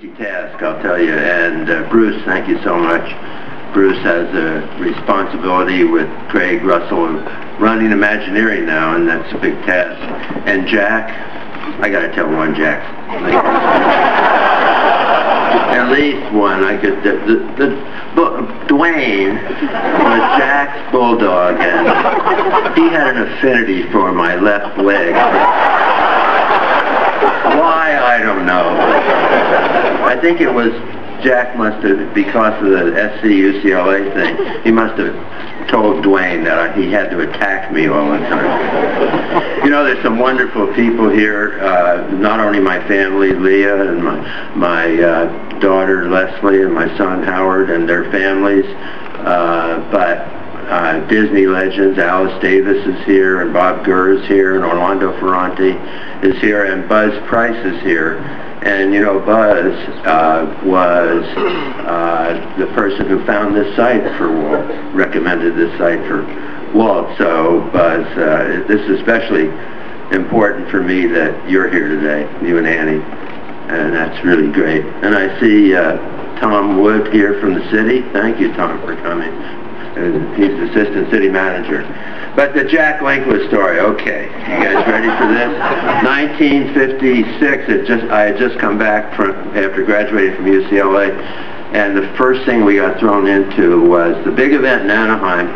easy task, I'll tell you. And Bruce, thank you so much. Bruce has a responsibility with Craig Russell running Imagineering now, and that's a big task. And Jack, I got to tell one Jack. At least one. I could. Dwayne was Jack's bulldog, and he had an affinity for my left leg. Why, I don't know. I think it was Jack must have, because of the SC UCLA thing, he must have told Dwayne that he had to attack me all the time. You know, there's some wonderful people here, not only my family, Leah, and my daughter Leslie, and my son Howard, and their families, but Disney legends. Alice Davis is here, and Bob Gurr is here, and Orlando Ferrante is here, and Buzz Price is here. And you know, Buzz was the person who found this site for Walt, recommended this site for Walt. So Buzz, this is especially important for me that you're here today, you and Annie, and that's really great. And I see Tom Wood here from the city. Thank you, Tom, for coming. He's the assistant city manager. But the Jack Linklater story, okay. You guys ready for this? 1956, I had just come back after graduating from UCLA, and the first thing we got thrown into was the big event in Anaheim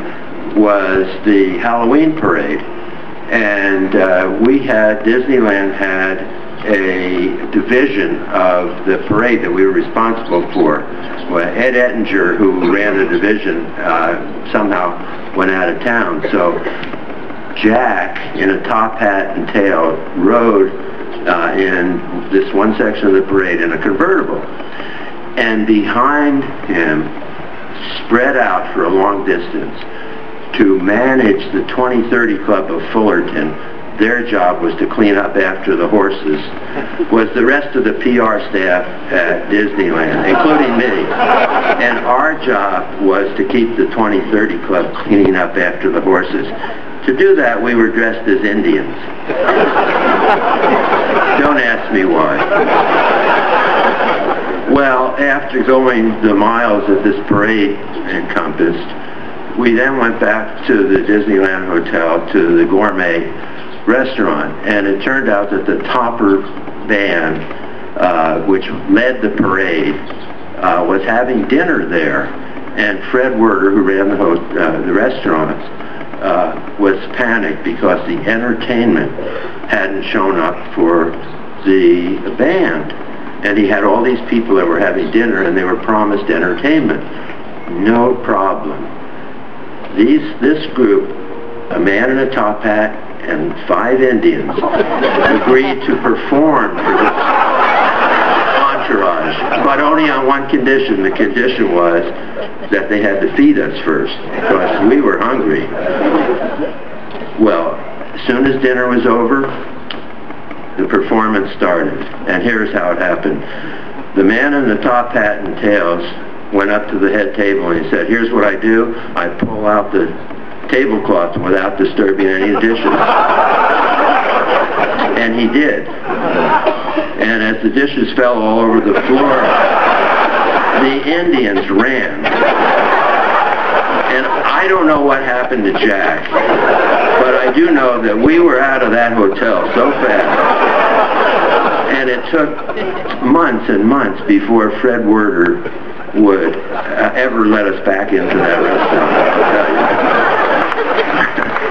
was the Halloween parade. And Disneyland had a division of the parade that we were responsible for. Well, Ed Ettinger, who ran the division, somehow went out of town. So Jack, in a top hat and tail, rode in this one section of the parade in a convertible. And behind him, spread out for a long distance, to manage the 2030 Club of Fullerton, their job was to clean up after the horses, was the rest of the PR staff at Disneyland, including me. And our job was to keep the 2030 Club cleaning up after the horses. To do that, we were dressed as Indians. Don't ask me why. Well, after going the miles that this parade encompassed, we then went back to the Disneyland Hotel, to the gourmet restaurant, and it turned out that the Topper band, which led the parade, was having dinner there, and Fred Werder, who ran the restaurant, was panicked because the entertainment hadn't shown up for the band, and he had all these people that were having dinner, and they were promised entertainment. No problem. This group, a man in a top hat and 5 Indians, agreed to perform for this entourage, but only on one condition. The condition was that they had to feed us first, because we were hungry. Well, as soon as dinner was over, the performance started, and here's how it happened. The man in the top hat and tails went up to the head table and he said, "Here's what I do. I pull out the tablecloth without disturbing any dishes." And he did. And as the dishes fell all over the floor, the Indians ran. And I don't know what happened to Jack, but I do know that we were out of that hotel so fast. And it took months and months before Fred Werder would ever let us back into that restaurant, I'll tell you.